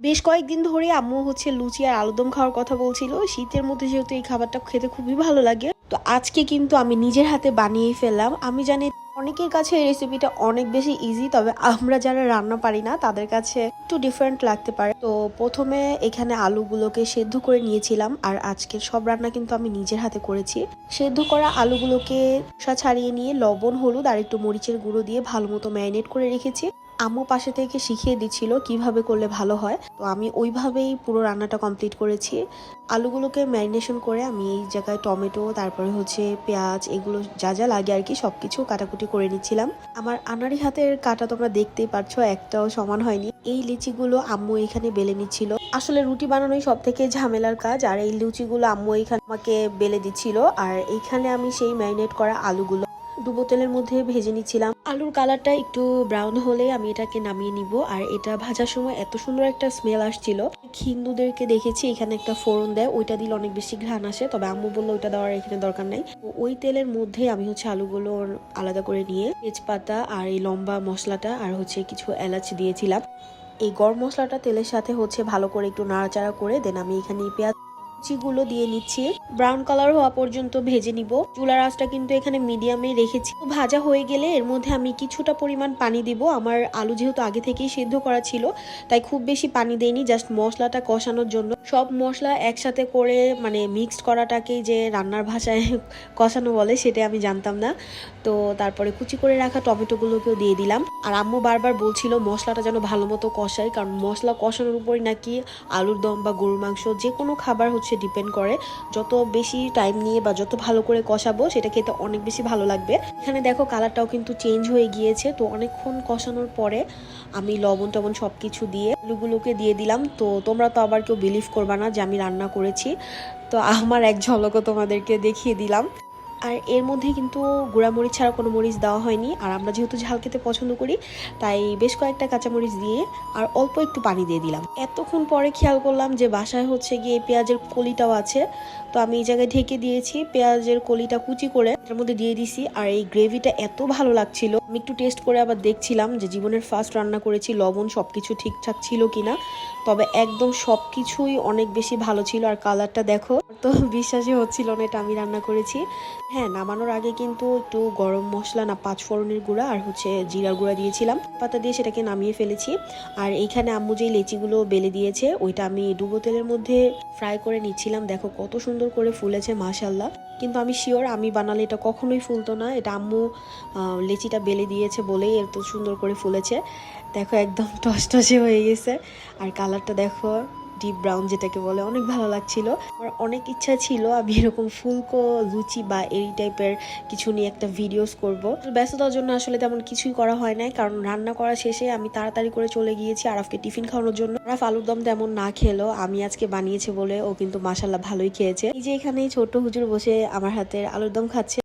বেশ কয়েকদিন ধরে আম্মু লুচি আর আলুদম খাওয়ার কথা বলছিল। শীতের মধ্যে যেহেতু এই খাবারটা খেতে খুবই ভালো লাগে, তো আজকে কিন্তু আমি নিজের হাতে বানিয়েই ফেললাম। আমি জানি অনেকের কাছে এই রেসিপিটা অনেক বেশি ইজি, তবে আমরা যারা রান্না পারি না তাদের কাছে একটু ডিফারেন্ট লাগতে পারে। তো প্রথমে এখানে আলুগুলোকে সেদ্ধ করে নিয়েছিলাম, আর আজকের সব রান্না কিন্তু আমি নিজের হাতে করেছি। সেদ্ধ করা আলুগুলোকে খোসা ছাড়িয়ে নিয়ে লবণ, হলুদ আর একটু মরিচের গুঁড়ো দিয়ে ভালো মতো ম্যারিনেট করে রেখেছি। আম্মু পাশে থেকে শিখিয়ে দিচ্ছিল কিভাবে করলে ভালো হয়, তো আমি ওইভাবেই পুরো রান্নাটা কমপ্লিট করেছি। আলুগুলোকে ম্যারিনেশন করে আমি এই জায়গায় টমেটো, তারপরে পেঁয়াজ, এগুলো যা যা লাগে আর কি সবকিছু কাটাকুটি করে নিচ্ছিলাম। আমার আনাড়ি হাতের কাটা তোমরা দেখতেই পারছো, একটাও সমান হয়নি। এই লিচিগুলো আম্মু এখানে বেলে নিচ্ছিল। আসলে রুটি বানানোই সব থেকে ঝামেলার কাজ, আর এই লুচিগুলো আম্মু এখানে আমাকে বেলে দিচ্ছিল। আর এইখানে আমি সেই ম্যারিনেট করা আলুগুলো ডুবো তেলের মধ্যে ভেজে নিচ্ছিলাম। আলুর কালারটা একটু ব্রাউন হলে আমি এটাকে নামিয়ে নিব। আর এটা ভাজার সময় এত সুন্দর একটা স্মেল আসছিল। হিন্দুদেরকে দেখেছি এখানে একটা ফোড়ন দেয়, ওইটা দিলে অনেক বেশি ঘ্রাণ আসে, তবে আম্মু বললো ওইটা দেওয়ার এখানে দরকার নাই। ওই তেলের মধ্যে আমি আলুগুলো আলাদা করে নিয়ে তেজপাতা আর এই লম্বা মশলাটা আর কিছু এলাচ দিয়েছিলাম। এই গরম মশলাটা তেলের সাথে ভালো করে একটু নাড়াচাড়া করে দেন আমি এখানে পেঁয়াজ গুলো দিয়ে নিচ্ছি। ব্রাউন কালার হওয়া পর্যন্ত ভেজে নিব। চুলার আঁচটা কিন্তু এখানে মিডিয়ামে রেখেছি। ভাজা হয়ে গেলে এর মধ্যে আমি কিছুটা পরিমাণ পানি দিব। আমার আলু যেহেতু আগে থেকেই সেদ্ধ করা ছিল, তাই খুব বেশি পানি দেইনি, জাস্ট মশলাটা কষানোর জন্য। সব মশলা একসাথে করে মানে মিক্সড করাটাকেই যে রান্নার ভাষায় কষানো বলে, সেটা আমি জানতাম না। তো তারপরে কুচি করে রাখা টমেটোগুলোকেও দিয়ে দিলাম। আর আম্মু বারবার বলছিল মশলাটা যেন ভালো মতো কষাই, কারণ মশলা কষানোর উপরই নাকি আলুর দম বা গরুর মাংস যে কোনো খাবার ডিপেন্ড করে। যত বেশি টাইম নিয়ে বা যত ভালো করে কষাবো সেটা খেতে অনেক বেশি ভালো লাগবে। এখানে দেখো কালারটাও কিন্তু চেঞ্জ হয়ে গিয়েছে। তো অনেকক্ষণ কষানোর পরে আমি লবণ টবণ সবকিছু দিয়ে আলুগুলোকে দিয়ে দিলাম। তো তোমরা তো আবার কেউ বিলিভ করবা না যে আমি রান্না করেছি, তো আমার এক ঝলকও তোমাদেরকে দেখিয়ে দিলাম। আর এর মধ্যে কিন্তু গুঁড়ামরিচ ছাড়া কোনো মরিচ দেওয়া হয়নি। আর আমরা যেহেতু ঝাল খেতে পছন্দ করি, তাই বেশ কয়েকটা কাঁচামরিচ দিয়ে আর অল্প একটু পানি দিয়ে দিলাম। এতক্ষণ পরে খেয়াল করলাম যে বাসায় গিয়ে পেঁয়াজের কলিটাও আছে, তো আমি এই জায়গায় ঢেকে দিয়েছি। পেঁয়াজের কলিটা কুচি করে এর মধ্যে দিয়ে দিছি। আর এই গ্রেভিটা এত ভালো লাগছিল, আমি একটু টেস্ট করে আবার দেখছিলাম যে জীবনের ফার্স্ট রান্না করেছি, লবণ সবকিছু ঠিকঠাক ছিল কিনা। তবে একদম সবকিছুই অনেক বেশি ভালো ছিল। আর কালারটা দেখো, তো বিশ্বাসই হচ্ছিল না এটা আমি রান্না করেছি। হ্যাঁ, নামানোর আগে কিন্তু একটু গরম মশলা না পাঁচফোড়নের গুঁড়া আর জিরার গুঁড়া দিয়েছিলাম। পাতা দিয়ে সেটাকে নামিয়ে ফেলেছি। আর এইখানে আম্মু যে লেচিগুলো বেলে দিয়েছে ওইটা আমি ডুবো তেলের মধ্যে ফ্রাই করে নিচ্ছিলাম। দেখো কত সুন্দর করে ফুলেছে মাশাল্লাহ। কিন্তু আমি শিওর আমি বানালে এটা কখনোই ফুলতো না, এটা আম্মু লেচিটা বেলে দিয়েছে বলেই এত সুন্দর করে ফুলেছে। দেখো একদম টসটসে হয়ে গেছে। আর কালারটা দেখো, ডিপ ব্রাউন যেটাকে বলে, অনেক ভালো লাগছিল। আমার অনেক ইচ্ছা ছিল আমি এরকম ফুলকো লুচি বা এই টাইপের কিছু নিয়ে একটা ভিডিওস করব। ব্যস্ততার জন্য আসলে তেমন কিছুই করা হয় নাই, কারণ রান্না করা শেষে আমি তাড়াতাড়ি করে চলে গিয়েছি আরাফকে টিফিন খাওয়ানোর জন্য। আরাফ আলুর দম তেমন না খেলো, আমি আজকে বানিয়েছে বলে ও কিন্তু মাশাল্লাহ ভালোই খেয়েছে। এই যে এখানে ছোট্ট হুজুর বসে আমার হাতের আলুর দম খাচ্ছে।